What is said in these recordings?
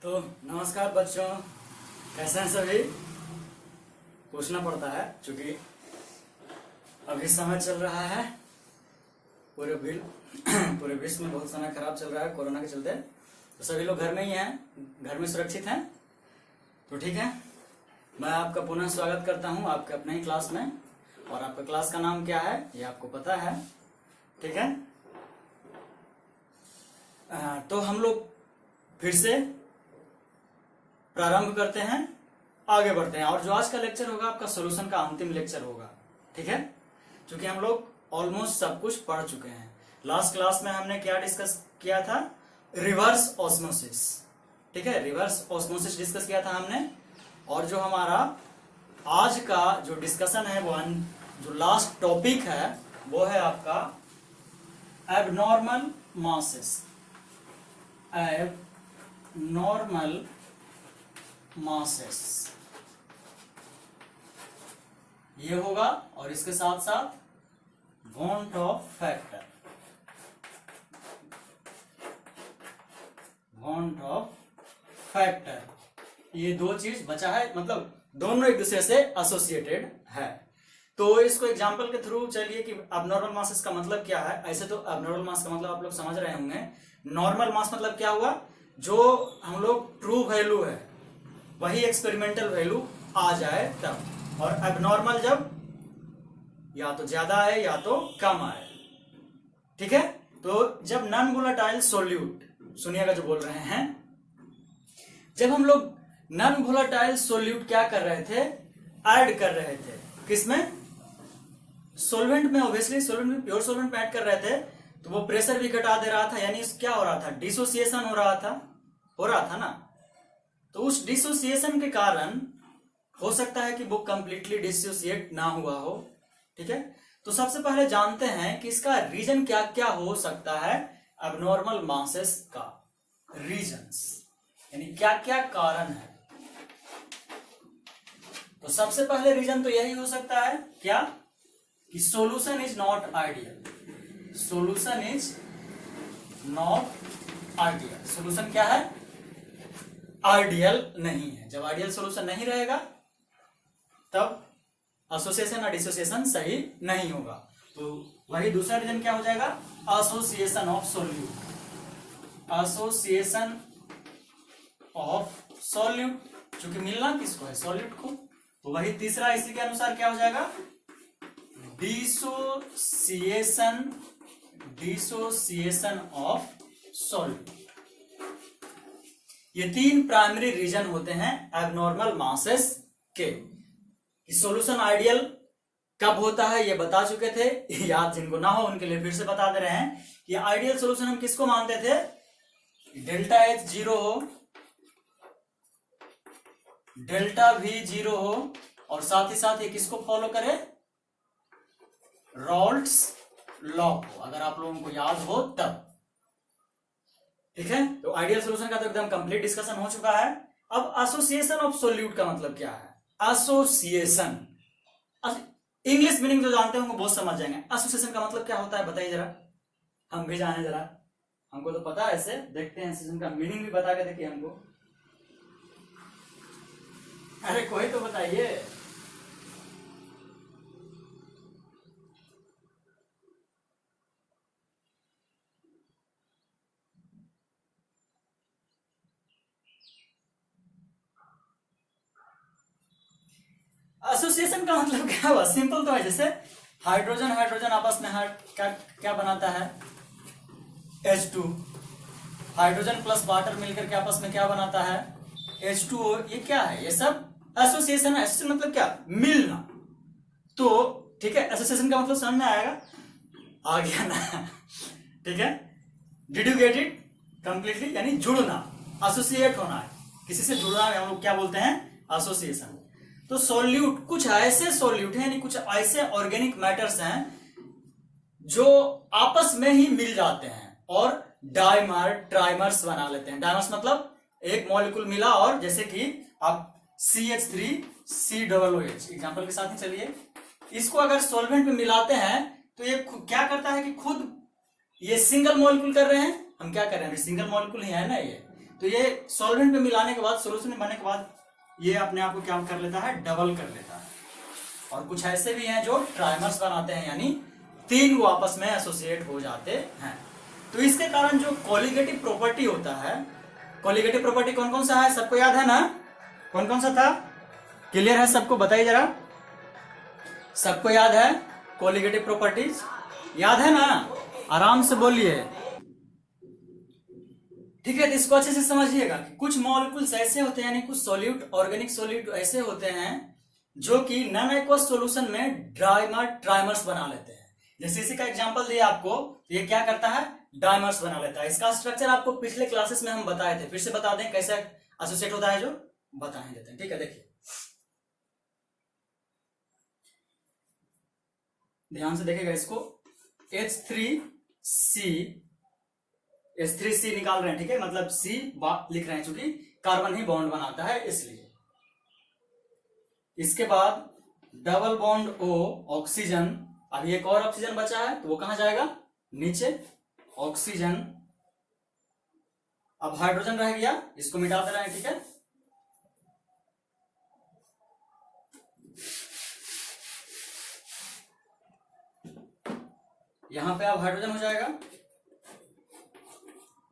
तो नमस्कार बच्चों, कैसे हैं सभी। पूछना पड़ता है क्योंकि अभी समय चल रहा है, पूरे विश्व में बहुत समय खराब चल रहा है कोरोना के चलते। तो सभी लोग घर में ही हैं, घर में सुरक्षित हैं। तो ठीक है, मैं आपका पुनः स्वागत करता हूं आपके अपने ही क्लास में। और आपका क्लास का नाम क्या है ये आपको पता है, ठीक है। तो हम लोग फिर से प्रारंभ करते हैं, आगे बढ़ते हैं। और जो आज का लेक्चर होगा आपका सॉल्यूशन का अंतिम लेक्चर होगा, ठीक है। क्योंकि हम लोग ऑलमोस्ट सब कुछ पढ़ चुके हैं। लास्ट क्लास में हमने क्या डिस्कस किया था, रिवर्स ऑस्मोसिस, ठीक है। रिवर्स ऑस्मोसिस डिस्कस किया था हमने। और जो हमारा आज का जो डिस्कशन है, वो जो लास्ट टॉपिक है वो है आपका एबनॉर्मल मासेस। एबनॉर्मल मासेस ये होगा, और इसके साथ साथ वॉन टॉप फैक्टर, ये दो चीज बचा है, मतलब दोनों एक दूसरे से एसोसिएटेड है। तो इसको एग्जांपल के थ्रू चलिए कि अबनॉर्मल मासेस का मतलब क्या है। ऐसे तो अबनॉर्मल मास का मतलब आप लोग समझ रहे होंगे। नॉर्मल मास मतलब क्या हुआ, जो हम लोग ट्रू वैल्यू है वही एक्सपेरिमेंटल वैल्यू आ जाए तब। और एबनॉर्मल जब या तो ज्यादा है या तो कम आए, ठीक है। तो जब नॉन वोलेटाइल सोल्यूट, सुनिएगा जो बोल रहे हैं, जब हम लोग नॉन वोलेटाइल सोल्यूट क्या कर रहे थे, ऐड कर रहे थे किसमें, सोल्वेंट में। ऑब्वियसली सोल्वेंट में, प्योर सोल्वेंट में ऐड कर रहे थे, तो वो प्रेशर भी घटा दे रहा था, यानी क्या हो रहा था, डिसोसिएशन हो रहा था ना। तो उस डिसोसिएशन के कारण हो सकता है कि वो कंप्लीटली डिसोसिएट ना हुआ हो, ठीक है। तो सबसे पहले जानते हैं कि इसका रीजन क्या क्या हो सकता है, एबनॉर्मल मासेस का रीजंस, यानी क्या क्या कारण है। तो सबसे पहले रीजन तो यही हो सकता है क्या, कि solution is not ideal. Solution is not ideal. Solution क्या है, आइडियल नहीं है। जब आइडियल सॉल्यूशन नहीं रहेगा तब एसोसिएशन और डिसोसिएशन सही नहीं होगा। तो वही दूसरा रीजन क्या हो जाएगा, association of solute. Association of solute, क्योंकि मिलना किसको है, सोल्यूट को। तो वही तीसरा, इसी के अनुसार क्या हो जाएगा, डिसोसिएशन ऑफ सोल्यूट। ये तीन प्राइमरी रीजन होते हैं एबनॉर्मल मासेस के। सॉल्यूशन आइडियल कब होता है ये बता चुके थे, याद जिनको ना हो उनके लिए फिर से बता दे रहे हैं। ये आइडियल सॉल्यूशन हम किसको मानते थे, डेल्टा H 0 हो, डेल्टा V 0 हो, और साथ ही साथ ये किसको फॉलो करे, रॉल्ट्स लॉ को, अगर आप लोगों को याद हो तब, ठीक है। तो आइडियल सॉल्यूशन का तो एकदम कंप्लीट डिस्कशन हो चुका है। अब एसोसिएशन ऑफ सोल्यूट का मतलब क्या है, एसोसिएशन, इंग्लिश मीनिंग जो जानते होंगे बहुत समझ जाएंगे। एसोसिएशन का मतलब क्या होता है बताइए जरा, हम भी जाने जरा, हमको तो पता है, ऐसे देखते हैं एसोसिएशन का मीनिंग भी बता के देखिए हमको। अरे कोई तो बताइए। एसोसिएशन का मतलब क्या हुआ, सिंपल तो है। जैसे हाइड्रोजन हाइड्रोजन आपस में क्या क्या बनाता है, H2। हाइड्रोजन प्लस वाटर मिलकर के आपस में क्या बनाता है, H2O। ये क्या है, ये सब एसोसिएशन है। एसोसिएशन मतलब क्या, मिलना। तो ठीक है, एसोसिएशन का मतलब समझ में आएगा, आ गया ना, ठीक है। Did you get it completely, यानी जुड़ना, एसोसिएट होना है, किसी से जुड़ना हम लोग क्या बोलते हैं, एसोसिएशन। तो सोल्यूट कुछ ऐसे सोल्यूट हैं, यानी कुछ ऐसे ऑर्गेनिक मैटर्स हैं जो आपस में ही मिल जाते हैं और ट्राइमर्स बना लेते हैं। डाइमर्स मतलब एक मॉलिक्यूल मिला, और जैसे कि आप CH3COOH एग्जांपल के साथ ही चलिए, इसको अगर सॉल्वेंट में मिलाते हैं तो ये क्या करता है कि खुद ये सिंगल मॉलिक्यूल कर रहे हैं, हम क्या कर रहे हैं, सिंगल मॉलिक्यूल ही है ना ये, तो ये सॉल्वेंट में मिलाने के बाद, सोल्यूशन में बनने के बाद ये अपने आप को क्या कर लेता है, डबल कर लेता है। और कुछ ऐसे भी हैं जो ट्राइमर्स बनाते हैं, यानी 3 को आपस में एसोसिएट हो जाते हैं। तो इसके कारण जो कोलिगेटिव प्रॉपर्टी होता है, कोलिगेटिव प्रॉपर्टी कौन कौन सा है, सबको याद है ना, कौन कौन सा था, क्लियर है सबको, बताइए जरा, सबको याद है कोलिगेटिव प्रॉपर्टीज, याद है ना, आराम से बोलिए, ठीक है। तो इसको अच्छे से समझिएगा कि कुछ मॉलिक्यूल्स ऐसे होते हैं, यानी कुछ सॉल्यूट, ऑर्गेनिक सॉल्यूट ऐसे होते हैं जो कि नॉन एक्वस सॉल्यूशन में ट्राइमर्स बना लेते हैं। जैसे इसी का एग्जांपल दिया आपको, तो ये क्या करता है, डाइमर्स बना लेता है। इसका स्ट्रक्चर आपको पिछले क्लासेस में हम बताए थे, फिर से बता दें कैसे एसोसिएट होता है, जो बता ही देते हैं, ठीक है। देखिए ध्यान से देखिएगा इसको, H3C निकाल रहे हैं, ठीक है, मतलब C लिख रहे हैं चूंकि कार्बन ही बॉन्ड बनाता है इसलिए। इसके बाद डबल बॉन्ड O, ऑक्सीजन, अभी एक और ऑक्सीजन बचा है तो वो कहां जाएगा, नीचे, ऑक्सीजन। अब हाइड्रोजन रह गया, इसको मिटा दे रहे हैं, ठीक है। यहां पे अब हाइड्रोजन हो जाएगा।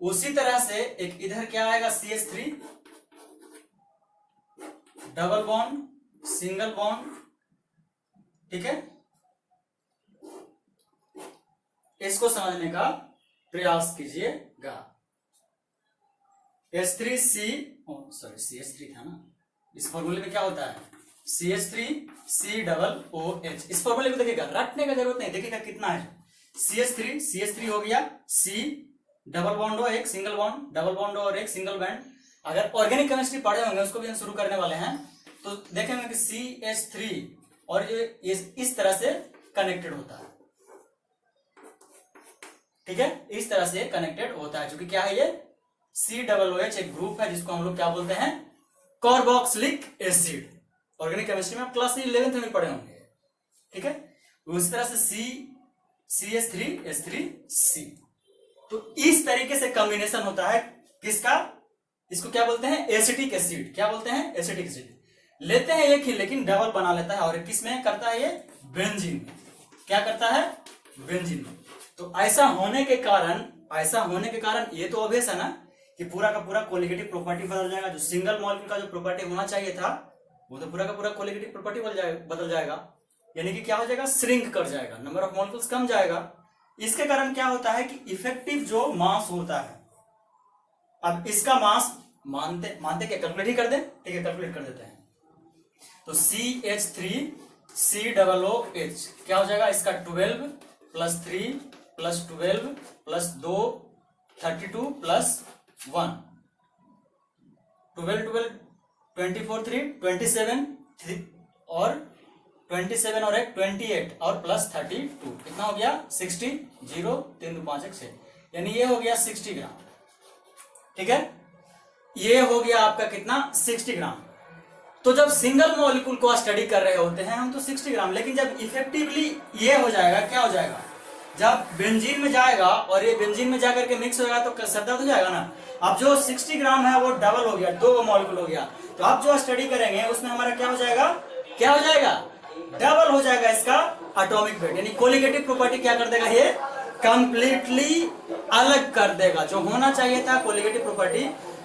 उसी तरह से एक इधर क्या आएगा, CH3, double bond, single bond, ठीक है। इसको समझने का प्रयास कीजिएगा। H3C, CH3 था ना, इस फॉर्मूले में क्या होता है, CH3COOH। इस फॉर्मूले को देखिएगा, रटने का जरूरत नहीं, देखिएगा कितना है, CH3 हो गया, C डबल बॉन्ड हो, एक सिंगल बॉन्ड, डबल बॉन्ड हो और एक सिंगल बॉन्ड। अगर ऑर्गेनिक केमिस्ट्री पढ़े होंगे, उसको भी हम शुरू करने वाले हैं, तो देखेंगे कि CH3 और ये इस तरह से कनेक्टेड होता है, ठीक है, इस तरह से कनेक्टेड होता है, क्योंकि क्या है ये COOH एक ग्रुप है जिसको हम लोग क्या बोलते हैं, कार्बोक्सिलिक एसिड। ऑर्गेनिक केमिस्ट्री में आप क्लास 11th में पढ़े होंगे, ठीक है। उसी तरह से CH3H3C। तो इस तरीके से कॉम्बिनेशन होता है किसका, इसको क्या बोलते हैं, एसिटिक एसिड। क्या बोलते हैं, एसिटिक एसिड। लेते हैं एक ही, लेकिन डबल बना लेता है, और किस में करता है ये, बेंजीन में। क्या करता है, बेंजीन में। तो ऐसा होने के कारण ये तो ऑब्वियस है ना कि पूरा का पूरा कोलिगेटिव प्रॉपर्टी बदल जाएगा। जो सिंगल मॉलिक्यूल का जो प्रॉपर्टी होना चाहिए था, वो तो पूरा का पूरा कोलिगेटिव प्रॉपर्टी बदल जाएगा, यानी कि क्या हो जाएगा, श्रिंक कर जाएगा, नंबर ऑफ मॉलिक्यूल्स कम जाएगा। इसके कारण क्या होता है कि इफेक्टिव जो मास होता है, अब इसका मास मानते क्या, कैलकुलेट ही कर दें, ठीक है, कैलकुलेट कर देते हैं। तो CH3COOH क्या हो जाएगा, इसका 12 + 3 + 12 + 2 32 + 1 12 24 3 27 और 27 और 1 28 और +32 कितना हो गया, 60, 0 3 2 5 1 6, यानी ये हो गया 60 ग्राम, ठीक है। ये हो गया आपका कितना, 60 ग्राम। तो जब सिंगल मॉलिक्यूल को स्टडी कर रहे होते हैं हम तो 60 ग्राम, लेकिन जब इफेक्टिवली ये हो जाएगा, क्या हो जाएगा, जब बेंजीन में जाएगा और ये बेंजीन में जाकर के मिक्स हो जाएगा तो सरदर्द हो जाएगा ना। अब जो 60 ग्राम है वो डबल हो गया, 2 मॉलिक्यूल हो गया। तो अब जो स्टडी करेंगे उसमें हमारा क्या हो जाएगा, डबल हो जाएगा इसका एटॉमिक वेट, यानी कोलिगेटिव प्रॉपर्टी क्या कर देगा, ये कंप्लीटली अलग कर देगा। जो होना चाहिए था कोलिगेटिव प्रॉपर्टी,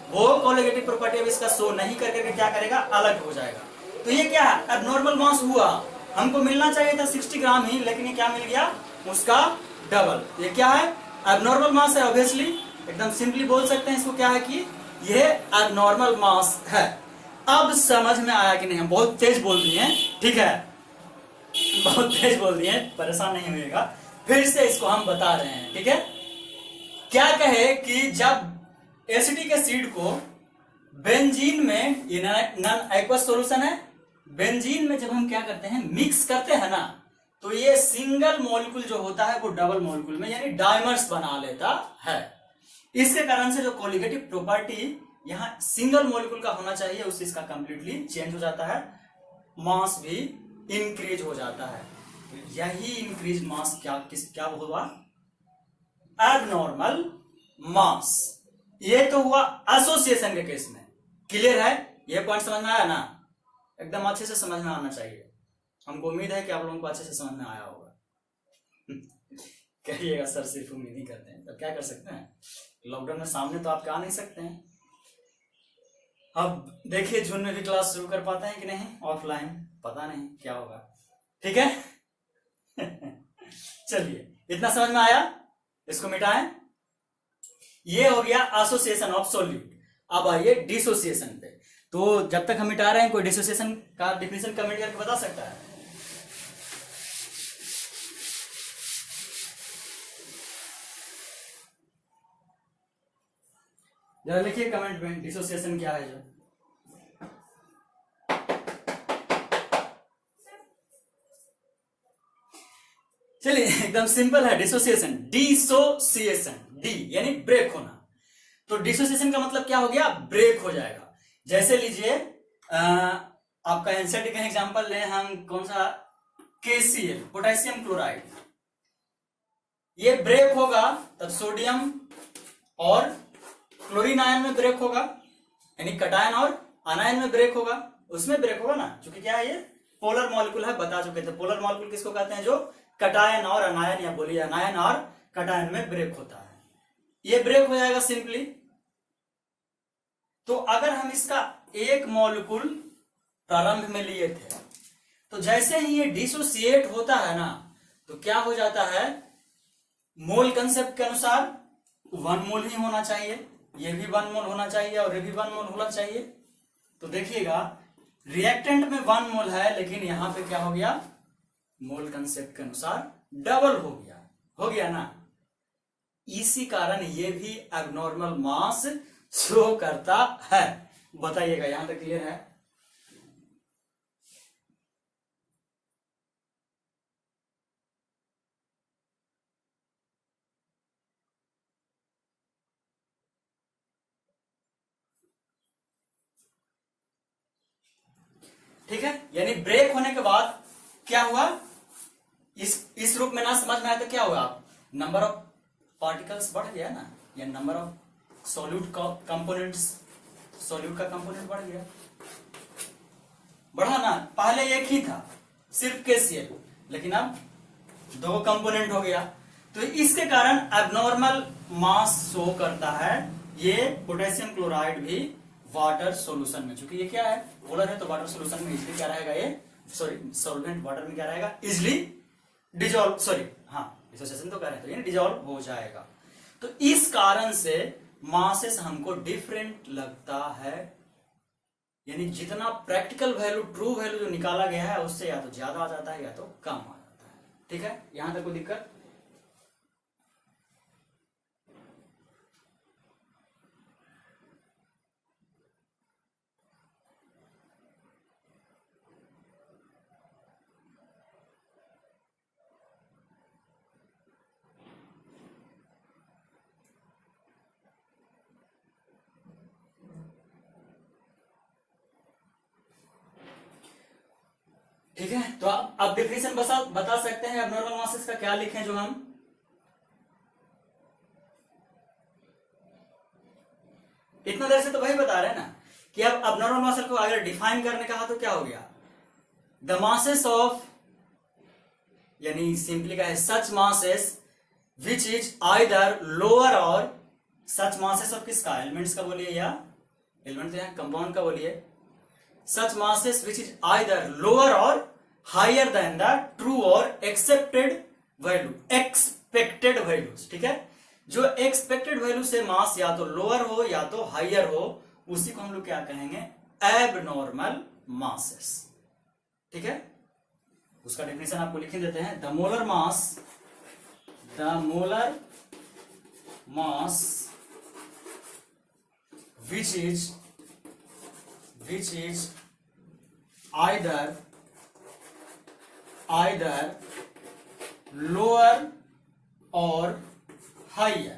वो कोलिगेटिव प्रॉपर्टी अब इसका शो नहीं करके क्या करेगा, अलग हो जाएगा। तो ये क्या है, एब्नॉर्मल मास हुआ, हमको मिलना चाहिए था 60 ग्राम ही, लेकिन ये क्या मिल गया, उसका डबल। ये क्या है, एब्नॉर्मल मास है, ऑब्वियसली एकदम सिंपली बोल सकते हैं इसको क्या है कि ये एब्नॉर्मल मास है। अब समझ में आया कि नहीं, हम बहुत तेज बोल दिए हैं, ठीक है, बहुत तेज बोल दिए, परेशान नहीं होइएगा, फिर से इसको हम बता रहे हैं, ठीक है। क्या कहे कि जब एसिटिक एसिड को बेंजीन में, ये नॉन एक्वस सॉल्यूशन है, बेंजीन में जब हम क्या करते हैं, मिक्स करते हैं ना, तो ये सिंगल मॉलिक्यूल जो होता है वो डबल मॉलिक्यूल में, यानी डाइमर्स बना लेता है। इसके कारण से जो कोलिगेटिव प्रॉपर्टी यहां सिंगल मॉलिक्यूल का होना चाहिए, उस चीज का कंप्लीटली चेंज हो जाता है, मास भी इंक्रीज हो जाता है। तो यही इंक्रीज मास क्या हुआ, एबनॉर्मल मास। ये तो हुआ एसोसिएशन के केस में। क्लियर है? ये पॉइंट समझ में आया ना? एकदम अच्छे से समझ में आना चाहिए। हमको उम्मीद है कि आप लोगों को अच्छे से समझ में आया होगा। कहिएगा सर सिर्फ उम्मीद ही करते हैं, तो क्या कर सकते हैं, लॉकडाउन में सामने तो आप आ नहीं सकते हैं। अब देखिए जून में भी क्लास शुरू कर पाते हैं कि नहीं ऑफलाइन, पता नहीं क्या होगा। ठीक है। चलिए इतना समझ में आया, इसको मिटाएं। ये हो गया एसोसिएशन ऑफ सॉल्यूट। अब आइए डिसोसिएशन पे। तो जब तक हम मिटा रहे हैं, कोई डिसोसिएशन का डिफिनेशन कमेंट करके बता सकता है? जरा लिखिए कमेंट में डिसोसिएशन क्या है। जो चलिए एकदम सिंपल है डिसोसिएशन। डिसोसिएशन, डी यानी ब्रेक होना। तो डिसोसिएशन का मतलब क्या हो गया? ब्रेक हो जाएगा। जैसे लीजिए आपका एनसीईआरटी का एग्जांपल लें हम, कौन सा, KCl पोटेशियम क्लोराइड। ये ब्रेक होगा तब सोडियम और क्लोरीन आयन में ब्रेक होगा, यानी कटायन और आनायन में ब्रेक होगा, उसमें ब्रेक होगा ना, क्योंकि क्या है ये पोलर मॉलिक्यूल है, बता चुके थे। पोलर मॉलिक्यूल किसको कहते हैं? जो कटायन और अनायन, या बोलिए अनायन और कटायन में ब्रेक होता है, ये ब्रेक हो जाएगा सिंपली। तो अगर हम इसका एक मॉलिक्यूल प्रारंभ में लिए थे, तो जैसे ही ये डिसोसिएट होता है ना, तो क्या हो जाता है, मोल कंसेप्ट के अनुसार 1 मोल ही होना चाहिए, ये भी 1 मोल होना चाहिए और ये भी 1 मोल होना चाहिए। तो देखिएगा रिएक्टेंट में 1 मोल है, लेकिन यहां पे क्या हो गया, मोल कंसेप्ट के अनुसार डबल हो गया ना। इसी कारण ये भी एब्नॉर्मल मास शो करता है। बताइएगा यहां तक क्लियर है? ठीक है, यानी ब्रेक होने के बाद क्या हुआ, इस रूप में ना समझ में आया तो क्या हुआ, नंबर ऑफ पार्टिकल्स बढ़ गया ना, या number of solute components, solute का कंपोनेंट बढ़ गया, बढ़ा ना। पहले एक ही था सिर्फ KCl, लेकिन अब 2 कंपोनेंट हो गया। तो इसके कारण एब्नॉर्मल मास शो करता है ये पोटेशियम क्लोराइड भी वाटर सॉल्यूशन में। चूंकि ये क्या है, पोलर है, तो वाटर सॉल्यूशन में इजली क्या रहेगा, ये सॉरी सॉल्वेंट वाटर में क्या रहेगा, इजली डिजॉल्व, सॉरी हाँ डिसोसिएशन तो कर रहे हैं, तो ये डिजॉल्व हो जाएगा। तो इस कारण से मासेस हमको डिफरेंट लगता है, यानी जितना प्रैक्टिकल वैल्यू, ट्रू वैल्यू जो निकाला गया है, उससे या तो ज्यादा आ जाता है या तो कम आ जाता है। ठीक है, यहां तक कोई दिक्कत? ठीक है, तो आप डिफिनेशन बता सकते हैं एब्नॉर्मल मासेस का, क्या लिखें जो हम, इतना देर से तो वही बता रहे हैं ना कि अब एब्नॉर्मल मासेस को अगर डिफाइन करने कहा तो क्या हो गया, द मासेस ऑफ, यानी सिंपली का है such masses which is either lower, और सच मासेस ऑफ किसका, एलिमेंट्स का बोलिए, या एलिमेंट तो यहां कंपाउंड का बोलिए, such masses which is either lower or higher than the true or accepted value, expected values। ठीक है, जो expected value से मास या तो लोअर हो या तो हाइयर हो, उसी को हम लोग क्या कहेंगे, एबनॉर्मल मासेस। ठीक है, उसका डेफिनेशन आपको लिख देते हैं, the molar mass which is either lower or higher,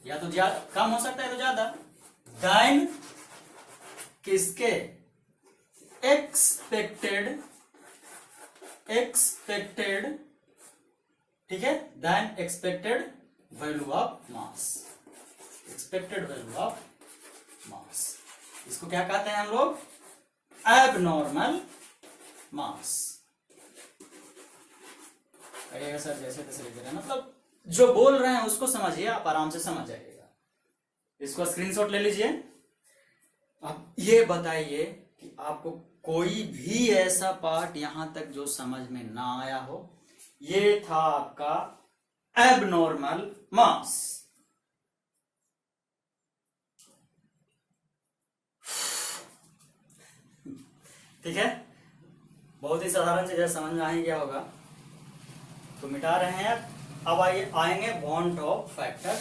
या तो कम हो सकता है तो ज्यादा, देन किसके, एक्सपेक्टेड, ठीक है, then expected value of mass. Expected value of mass. इसको क्या कहते हैं हम लोग? एबनॉर्मल मास। कहिएगा सर जैसे तैसे लिख रहे हैं, मतलब जो बोल रहे हैं उसको समझिए, आप आराम से समझ जाइएगा। इसको स्क्रीनशॉट ले लीजिए। अब ये बताइए कि आपको कोई भी ऐसा पार्ट यहां तक जो समझ में ना आया हो। ये था आपका एबनॉर्मल मास। ठीक है, बहुत ही साधारण चीज है, समझ में आ ही गया होगा। तो मिटा रहे हैं। अब आएंगे वॉन्ट ऑफ फैक्टर।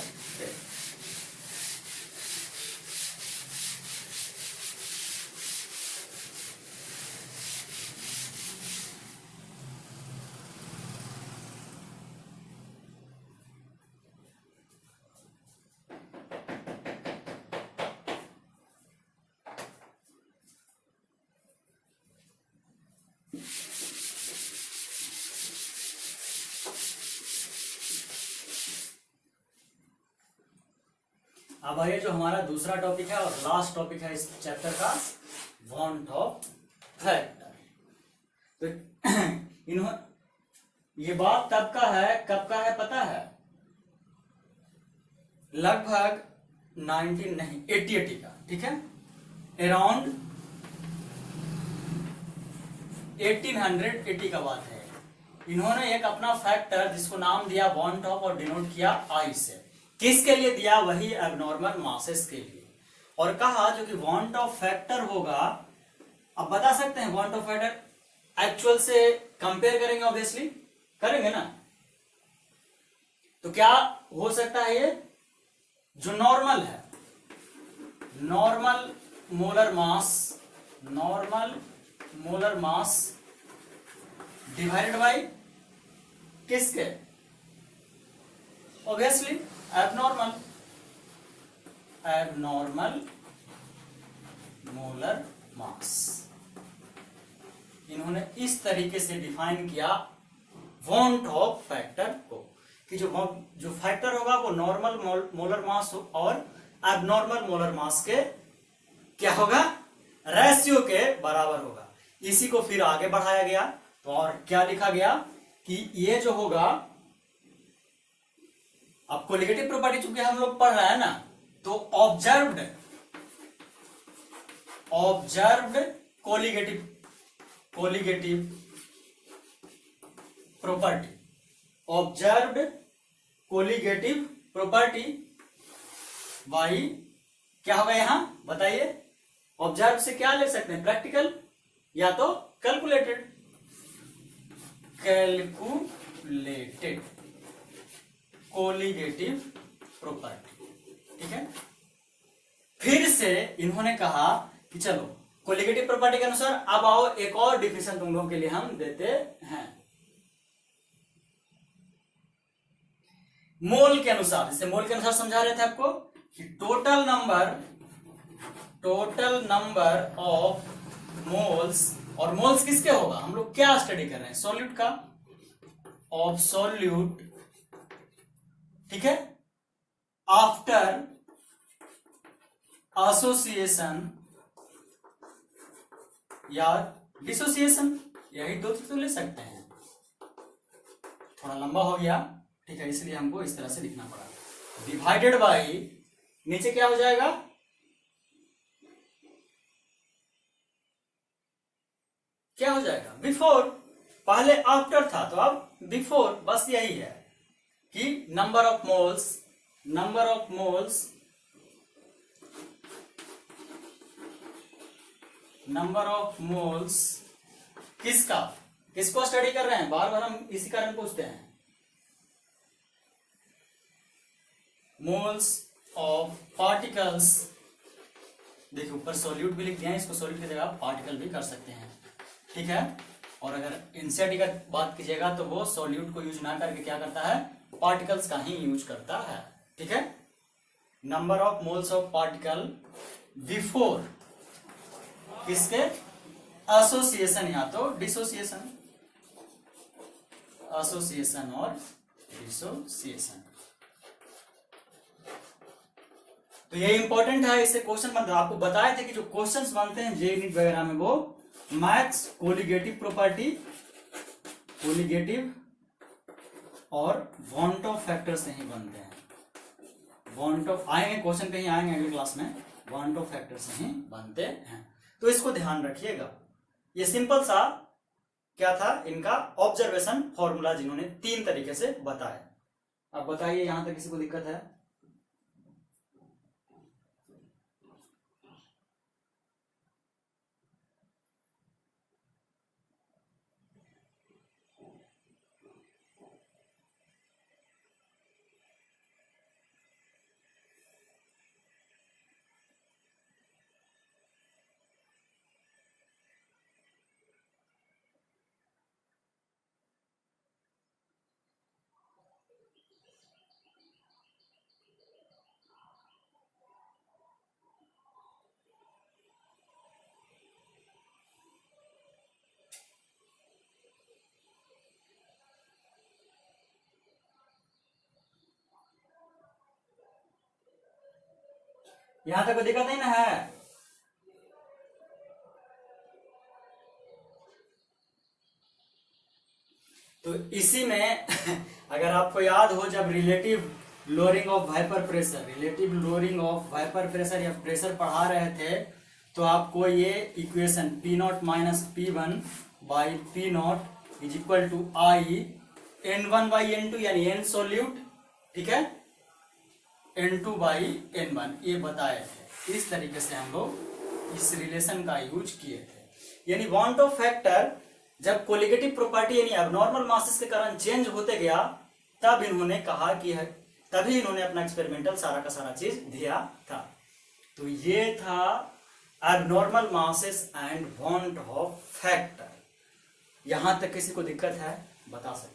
अब ये जो हमारा दूसरा टॉपिक है और लास्ट टॉपिक है इस चैप्टर का, वॉन्ट ऑफ फैक्टर। तो ये बात तब का है, कब का है पता है? लगभग 80 का, ठीक है, अराउंड 1880 का बात है। इन्होंने एक अपना फैक्टर जिसको नाम दिया वॉन्ट ऑफ और डिनोट किया आई से। किसके लिए दिया? वही एबनॉर्मल मासेस के लिए। और कहा जो कि वॉन्ट ऑफ फैक्टर होगा, अब बता सकते हैं वॉन्ट ऑफ फैक्टर एक्चुअल से कंपेयर करेंगे, ऑब्वियसली करेंगे ना। तो क्या हो सकता है? ये जो नॉर्मल है, normal molar mass divided by किसके? Obviously abnormal molar mass. इन्होंने इस तरीके से डिफाइन किया वॉन्ट ऑफ फैक्टर को, कि जो फैक्टर होगा वो नॉर्मल मोलर मास और एबनॉर्मल मोलर मास के क्या होगा? रेशियो के बराबर होगा। इसी को फिर आगे बढ़ाया गया, तो और क्या लिखा गया कि ये जो होगा, अब कोलिगेटिव प्रॉपर्टी चूंकि हम लोग पढ़ रहे हैं ना, तो ऑब्जर्व्ड कोलिगेटिव प्रॉपर्टी वही क्या होगा यहां बताइए? ऑब्जर्व से क्या ले सकते हैं? प्रैक्टिकल या तो कैलकुलेटेड कोलिगेटिव प्रॉपर्टी। ठीक है, फिर से इन्होंने कहा कि चलो कोलिगेटिव प्रॉपर्टी के अनुसार अब आओ एक और डिफिनेशन तुम लोगों के लिए हम देते हैं। मोल के अनुसार, जैसे मोल के अनुसार समझा रहे थे आपको कि टोटल नंबर ऑफ मोल्स, और मोल्स किसके होगा? हम लोग क्या स्टडी कर रहे हैं? सॉल्यूट का, ऑफ सॉल्यूट, ठीक है, आफ्टर एसोसिएशन या डिसोसिएशन, यही दो चीज तो ले सकते हैं। थोड़ा लंबा हो गया, ठीक है, इसलिए हमको इस तरह से लिखना पड़ा। डिवाइडेड बाय नीचे क्या हो जाएगा? क्या हो जाएगा? बिफोर, पहले आफ्टर था तो अब बिफोर, बस यही है कि नंबर ऑफ मोल्स किसको स्टडी कर रहे हैं? बार बार हम इसी कारण पूछते हैं। मोल्स ऑफ पार्टिकल्स, देखिए ऊपर सॉल्यूट भी लिख दिया है, इसको सॉल्यूट की जगह पार्टिकल भी कर सकते हैं। ठीक है, और अगर एनसीईआरटी का बात कीजिएगा तो वो सॉल्यूट को यूज ना करके क्या करता है? पार्टिकल्स का ही यूज करता है। ठीक है, number of moles of particle before किसके? एसोसिएशन या तो डिसोसिएशन, एसोसिएशन और डिसोसिएशन। तो ये इंपॉर्टेंट है, इससे क्वेश्चन बनता है। आपको बताए थे कि जो क्वेश्चंस बनते हैं जे यूनिट वगैरह में वो मैक्स कोलिगेटिव प्रॉपर्टी, कोलिगेटिव और वॉन्ट ऑफ फैक्टर से ही बनते हैं। वॉन्ट ऑफ आएंगे क्वेश्चन, कहीं आएंगे अगले क्लास में, वॉन्ट ऑफ फैक्टर से ही बनते हैं। तो इसको ध्यान रखिएगा। ये सिंपल सा क्या था इनका ऑब्जर्वेशन फॉर्मूला, जिन्होंने 3 तरीके से बताया। अब बताइए यहां तक किसी को दिक्कत है? यहां तक कोई दिक्कत नहीं ना है? तो इसी में अगर आपको याद हो, जब relative lowering of vapour pressure, relative lowering of vapour pressure या प्रेशर पढ़ा रहे थे, तो आपको ये equation P naught minus P1 by P naught is equal to I N1 by N2 यानी N सोल्यूट, ठीक है, N2 बाई N1, ये बताए थे। इस तरीके से हम लोग इस रिलेशन का यूज किए थे। यानी वॉन्ट ऑफ फैक्टर जब कोलिगेटिव प्रॉपर्टी यानी एब्नॉर्मल मासेस के कारण चेंज होते गया, तब इन्होंने कहा कि है, तभी इन्होंने अपना एक्सपेरिमेंटल सारा का सारा चीज दिया था। तो ये था abnormal masses and want of factor. यहां तक किसी को दिक्कत है बता सकते हैं?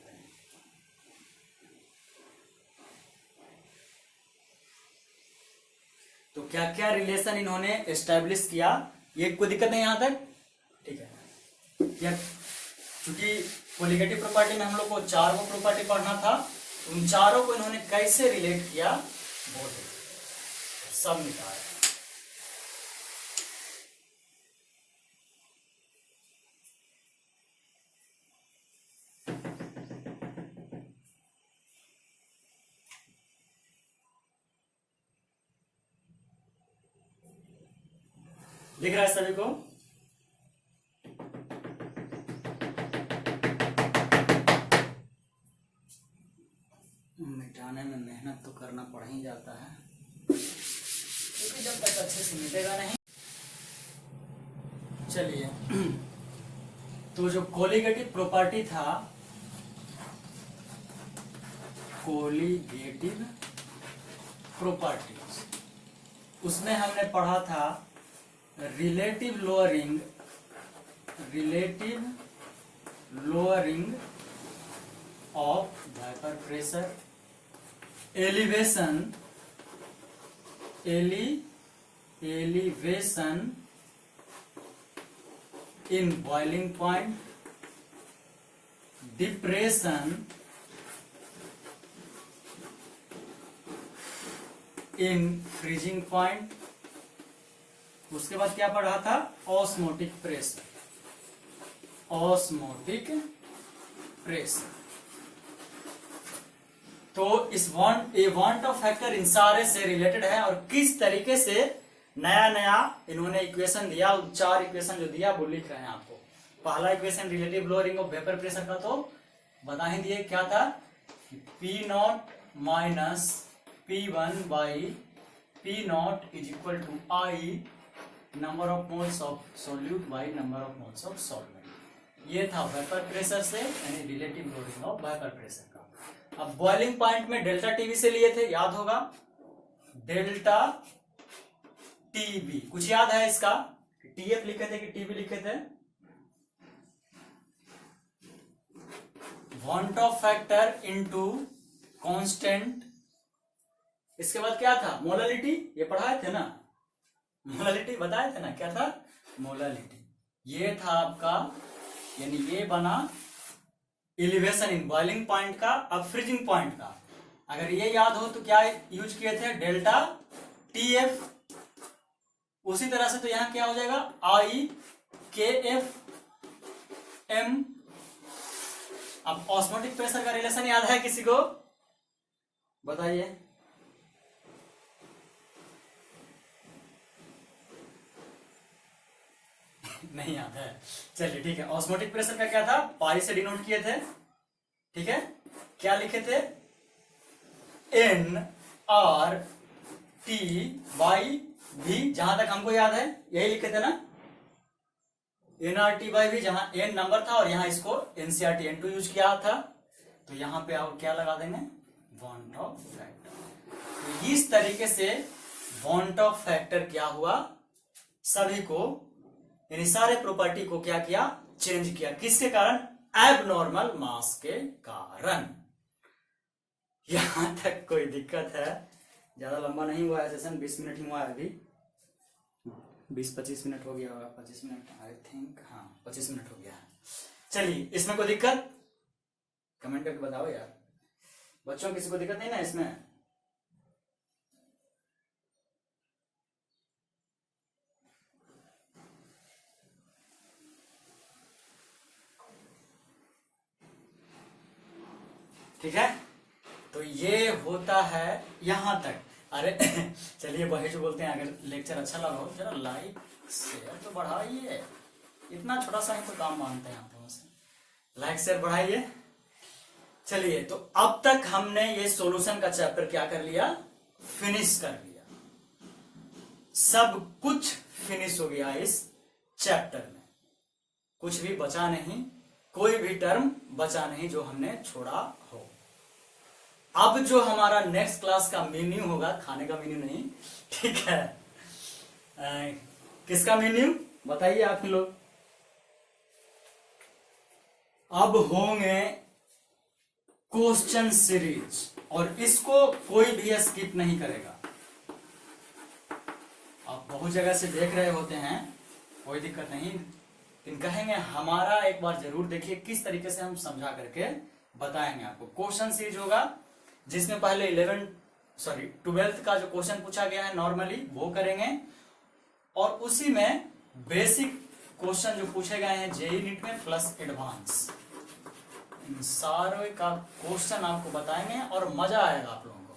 तो क्या क्या रिलेशन इन्होंने एस्टेब्लिश किया, ये कोई दिक्कत नहीं यहां तक? ठीक है। क्योंकि कोलिगेटिव प्रॉपर्टी में हम लोग को 4 को प्रॉपर्टी पढ़ना था, उन चारों को इन्होंने कैसे रिलेट किया वो सब निकाला। दिख रहा है सभी को? मिटाने में मेहनत तो करना पड़ ही जाता है, क्योंकि जब तक अच्छे से मिटेगा नहीं। चलिए, तो जो कोलिगेटिव प्रॉपर्टी था, कोलिगेटिव प्रॉपर्टीज, उसमें हमने पढ़ा था relative lowering of vapour pressure, elevation in boiling point, depression in freezing point. उसके बाद क्या पढ़ा था? Osmotic pressure, osmotic pressure. तो इस वांट ऑफ फैक्टर इन सारे से रिलेटेड है, और किस तरीके से नया नया इन्होंने इक्वेशन दिया, 4 इक्वेशन जो दिया वो लिख रहे हैं आपको। पहला equation relative lowering of vapour pressure का तो बता ही दिए, क्या था? P naught minus P1 by P naught is equal to I number of moles of solute by number of moles of solvent. ये था वेपर प्रेशर से, यानी relative lowering of vapour pressure का। अब बॉइलिंग पॉइंट में delta TV से लिए थे, याद होगा, डेल्टा टीबी। कुछ याद है इसका? टीएफ लिखे थे कि टीबी लिखे थे? Want of factor into constant. इसके बाद क्या था? मोलालिटी, ये पढ़ाए थे ना, मोलालिटी बताए थे ना, क्या था? मोलालिटी। ये था आपका, यानी ये बना एलिवेशन इन बॉइलिंग पॉइंट का, अब फ्रीजिंग पॉइंट का। अगर ये याद हो तो क्या यूज किए थे? डेल्टा TF, उसी तरह से तो यहां क्या हो जाएगा IKFM। अब ऑस्मोटिक प्रेशर का रिलेशन याद है किसी को? बताइए। नहीं याद है, चलिए ठीक है। ऑस्मोटिक प्रेशर का क्या था, पाई से डिनोट किए थे, ठीक है। क्या लिखे थे, NRT/V, जहां तक हमको याद है यही लिखे थे ना, NRT/V, जहां N नंबर था और यहां इसको NCRT N2 यूज किया था। तो यहां पे आप क्या लगा देंगे, वांट ऑफ फैक्टर। तो इस तरीके से वांट ऑफ फैक्टर क्या हुआ, सभी को, यानी सारे प्रॉपर्टी को क्या किया, चेंज किया। किसके कारण, एबनॉर्मल मास के कारण। यहां तक कोई दिक्कत है? ज्यादा लंबा नहीं हुआ है सेशन, 20 मिनट ही हुआ है अभी, 20-25 मिनट हो गया होगा, 25 मिनट आई थिंक, हाँ 25 मिनट हो गया है। चलिए, इसमें कोई दिक्कत कमेंट करके बताओ यार, बच्चों किसी को दिक्कत नहीं ना इसमें? ठीक है, तो ये होता है यहां तक। अरे चलिए वही जो बोलते हैं, अगर लेक्चर अच्छा लगा हो जरा लाइक शेयर तो बढ़ाइए, इतना छोटा सा ही तो काम मानते हैं आप लोगों से, लाइक शेयर बढ़ाइए। चलिए, तो अब तक हमने ये सॉल्यूशन का चैप्टर क्या कर लिया, फिनिश कर लिया। सब कुछ फिनिश हो गया इस चैप्टर में, कुछ भी बचा नहीं, कोई भी टर्म बचा नहीं जो हमने छोड़ा हो। अब जो हमारा नेक्स्ट क्लास का मेन्यू होगा, खाने का मेन्यू नहीं, ठीक है, किसका मेन्यू बताइए आप लोग? अब होंगे क्वेश्चन सीरीज, और इसको कोई भी स्किप नहीं करेगा। आप बहुत जगह से देख रहे होते हैं, कोई दिक्कत नहीं, लेकिन कहेंगे हमारा एक बार जरूर देखिए किस तरीके से हम समझा करके बताएंगे आपको। क्वेश्चन सीरीज होगा जिसमें पहले 12th का जो क्वेश्चन पूछा गया है नॉर्मली वो करेंगे, और उसी में बेसिक क्वेश्चन जो पूछे गए हैं जेईई नीट में प्लस एडवांस, इन सारे का क्वेश्चन आपको बताएंगे और मजा आएगा आप लोगों को।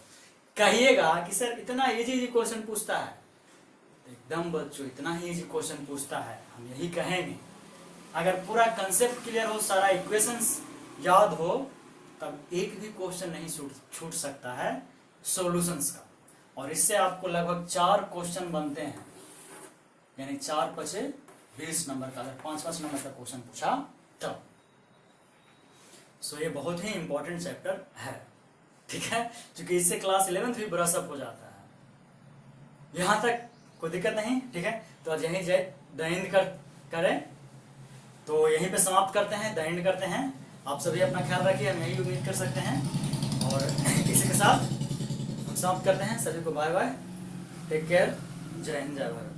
कहिएगा कि सर इतना इजी क्वेश्चन पूछता है, एकदम बच्चों इतना ही इजी क्वेश्चन पूछता है, हम यही कहेंगे। अगर पूरा कंसेप्ट क्लियर हो, सारा इक्वेशंस याद हो, तब एक भी क्वेश्चन नहीं छूट सकता है सॉल्यूशंस का। और इससे आपको लगभग 4 क्वेश्चन बनते हैं, यानी 4×5=20 नंबर का, अगर 5-5 नंबर का क्वेश्चन पूछा तब। सो ये बहुत ही इंपॉर्टेंट चैप्टर है, ठीक है, क्योंकि इससे क्लास 11th भी ब्रश अप हो जाता है। यहां तक कोई दिक्कत नहीं, ठीक है। तो आज यहीं द एंड करें, तो यहीं पे समाप्त करते हैं, द एंड करते हैं। आप सभी अपना ख्याल रखिए, हम यही उम्मीद कर सकते हैं, और इसी के साथ हम समाप्त करते हैं। सभी को बाय बाय, टेक केयर, जय हिंद, जय भारत।